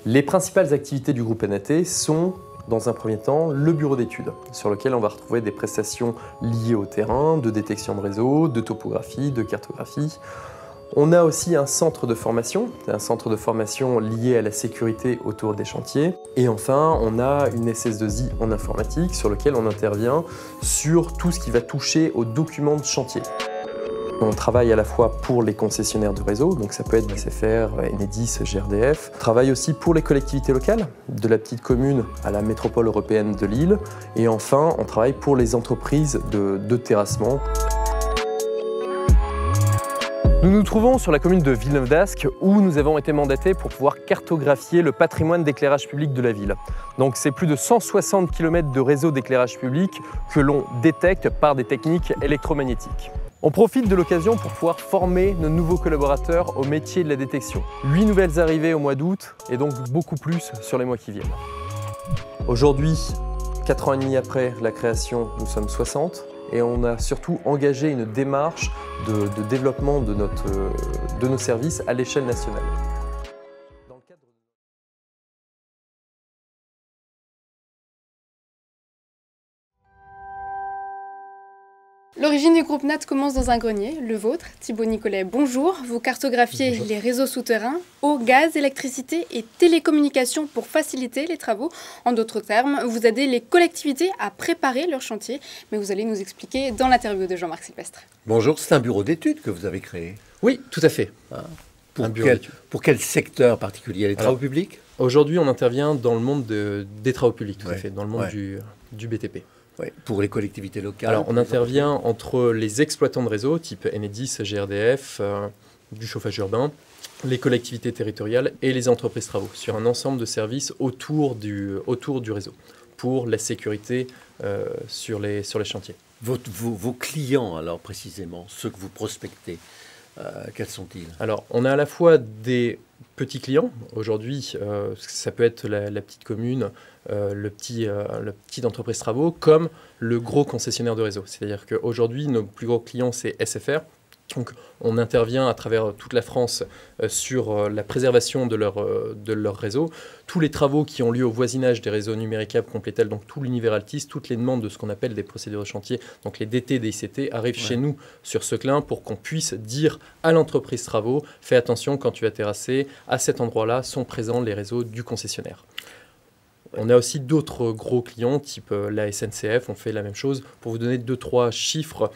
Les principales activités du groupe NAT sont, dans un premier temps, le bureau d'études, sur lequel on va retrouver des prestations liées au terrain, de détection de réseau, de topographie, de cartographie. On a aussi un centre de formation lié à la sécurité autour des chantiers. Et enfin, on a une SS2I en informatique sur lequel on intervient sur tout ce qui va toucher aux documents de chantier. On travaille à la fois pour les concessionnaires de réseau, donc ça peut être SFR, Enedis, GRDF. On travaille aussi pour les collectivités locales, de la petite commune à la métropole européenne de Lille. Et enfin, on travaille pour les entreprises de terrassement. Nous nous trouvons sur la commune de Villeneuve-d'Ascq où nous avons été mandatés pour pouvoir cartographier le patrimoine d'éclairage public de la ville. Donc c'est plus de 160 km de réseau d'éclairage public que l'on détecte par des techniques électromagnétiques. On profite de l'occasion pour pouvoir former nos nouveaux collaborateurs au métier de la détection. 8 nouvelles arrivées au mois d'août et donc beaucoup plus sur les mois qui viennent. Aujourd'hui, 4 ans et demi après la création, nous sommes 60. Et on a surtout engagé une démarche de développement de nos services à l'échelle nationale. L'origine du groupe NAT commence dans un grenier, le vôtre. Thibaut Nicolet, bonjour. Vous cartographiez Bonjour. Les réseaux souterrains, eau, gaz, électricité et télécommunications pour faciliter les travaux. En d'autres termes, vous aidez les collectivités à préparer leurs chantiers. Mais vous allez nous expliquer dans l'interview de Jean-Marc Sylvestre. Bonjour, c'est un bureau d'études que vous avez créé. Oui, tout à fait. Pour quel secteur particulier? Les travaux publics? Aujourd'hui, on intervient dans le monde des travaux publics, tout à fait, dans le monde du BTP. Ouais. Pour les collectivités locales? Alors, on intervient entre les exploitants de réseau, type Enedis, GRDF, du chauffage urbain, les collectivités territoriales et les entreprises travaux, sur un ensemble de services autour du réseau, pour la sécurité sur les chantiers. Vos clients, alors précisément, ceux que vous prospectez, quels sont-ils? Alors, on a à la fois des petits clients. Aujourd'hui, ça peut être la petite commune, le petit entreprise travaux, comme le gros concessionnaire de réseau. C'est-à-dire qu'aujourd'hui, nos plus gros clients, c'est SFR. Donc, on intervient à travers toute la France sur la préservation de leur réseau. Tous les travaux qui ont lieu au voisinage des réseaux numéricables Complétel, donc tout l'univers Altis, toutes les demandes de ce qu'on appelle des procédures de chantier, donc les DT, des ICT, arrivent chez nous sur ce clin pour qu'on puisse dire à l'entreprise travaux, fais attention quand tu vas terrasser, à cet endroit-là sont présents les réseaux du concessionnaire. On a aussi d'autres gros clients, type la SNCF, on fait la même chose. Pour vous donner 2-3 chiffres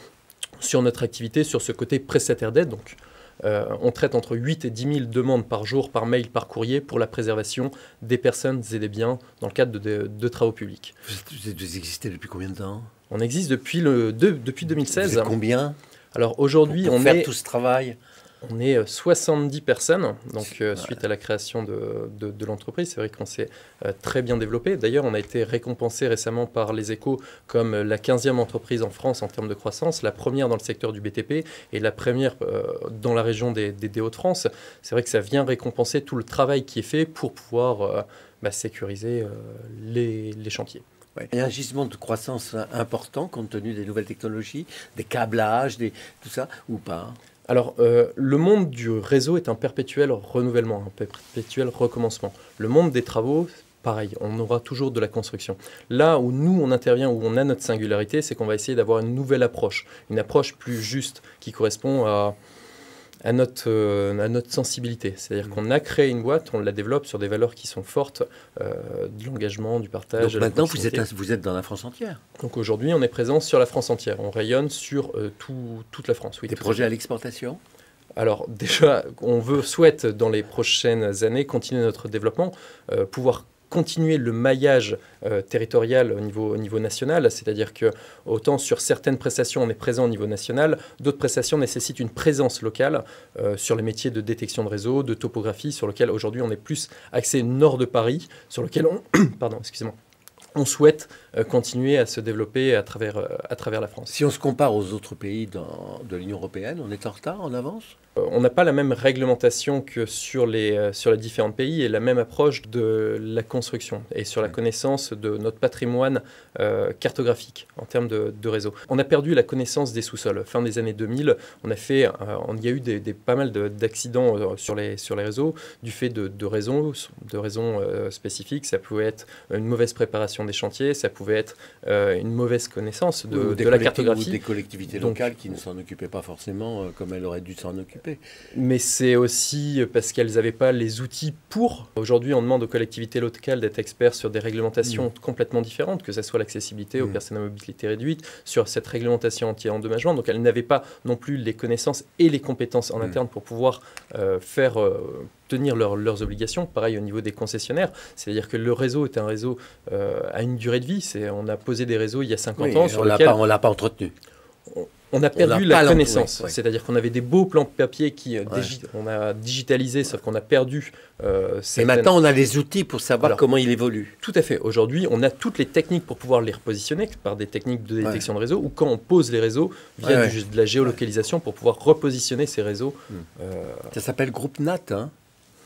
sur notre activité, sur ce côté prestataire d'aide, donc on traite entre 8 et 10 000 demandes par jour, par mail, par courrier pour la préservation des personnes et des biens dans le cadre de travaux publics. Vous existez depuis combien de temps? On existe depuis 2016. Vous êtes combien? Alors aujourd'hui, on fait tout ce travail? On est 70 personnes, donc suite à la création de l'entreprise. C'est vrai qu'on s'est très bien développé. D'ailleurs, on a été récompensé récemment par les Échos comme la 15e entreprise en France en termes de croissance, la première dans le secteur du BTP et la première dans la région des Hauts-de-France. C'est vrai que ça vient récompenser tout le travail qui est fait pour pouvoir sécuriser les chantiers. Ouais. Il y a un gisement de croissance important compte tenu des nouvelles technologies, des câblages, tout ça, ou pas? Alors, le monde du réseau est un perpétuel renouvellement, un perpétuel recommencement. Le monde des travaux, pareil, on aura toujours de la construction. Là où nous, on intervient, où on a notre singularité, c'est qu'on va essayer d'avoir une nouvelle approche, une approche plus juste, qui correspond à notre sensibilité. C'est-à-dire qu'on a créé une boîte, on la développe sur des valeurs qui sont fortes, de l'engagement, du partage. Donc maintenant, vous êtes dans la France entière. Donc aujourd'hui, on est présent sur la France entière. On rayonne sur toute la France. Oui, des projets à l'exportation? Alors déjà, on souhaite dans les prochaines années continuer notre développement, pouvoir continuer le maillage territorial au niveau national, c'est-à-dire que autant sur certaines prestations on est présent au niveau national, d'autres prestations nécessitent une présence locale sur les métiers de détection de réseau, de topographie, sur lequel aujourd'hui on est plus axé nord de Paris, sur lequel on souhaite continuer à se développer à travers la France. Si on se compare aux autres pays de l'Union européenne, on est en retard, en avance? On n'a pas la même réglementation que sur les différents pays et la même approche de la construction et sur la connaissance de notre patrimoine cartographique en termes de réseau. On a perdu la connaissance des sous-sols. Fin des années 2000, il y a eu pas mal d'accidents sur les réseaux du fait de raisons spécifiques. Ça pouvait être une mauvaise préparation des chantiers, ça pouvait être une mauvaise connaissance de la cartographie. Ou des collectivités locales qui ne s'en occupaient pas forcément comme elles auraient dû s'en occuper. Mais c'est aussi parce qu'elles n'avaient pas les outils pour. Aujourd'hui, on demande aux collectivités locales d'être experts sur des réglementations complètement différentes, que ce soit l'accessibilité aux personnes à mobilité réduite, sur cette réglementation anti-endommagement. Donc elles n'avaient pas non plus les connaissances et les compétences en interne pour pouvoir tenir leurs obligations. Pareil au niveau des concessionnaires, c'est-à-dire que le réseau est un réseau à une durée de vie. On a posé des réseaux il y a 50 ans sur lesquels on l'a pas entretenu. On a perdu la connaissance, c'est-à-dire qu'on avait des beaux plans de papier on a digitalisé, sauf qu'on a perdu Et maintenant, on a les outils pour savoir comment il évolue. Tout à fait. Aujourd'hui, on a toutes les techniques pour pouvoir les repositionner par des techniques de détection de réseau ou quand on pose les réseaux via de la géolocalisation pour pouvoir repositionner ces réseaux. Ça s'appelle Groupe NAT, hein?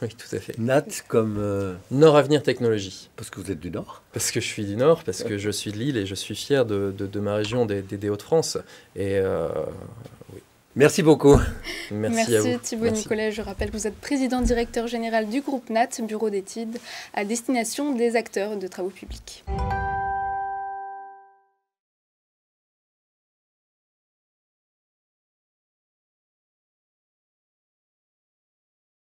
Oui, tout à fait. NAT comme... Nord Avenir Technologies. Parce que vous êtes du Nord. Parce que je suis du Nord, parce que je suis de Lille et je suis fier de ma région des Hauts-de-France. Et oui. Merci beaucoup. Merci à vous. Thibaut Nicolet. Je rappelle que vous êtes président directeur général du groupe NAT, bureau d'études à destination des acteurs de travaux publics.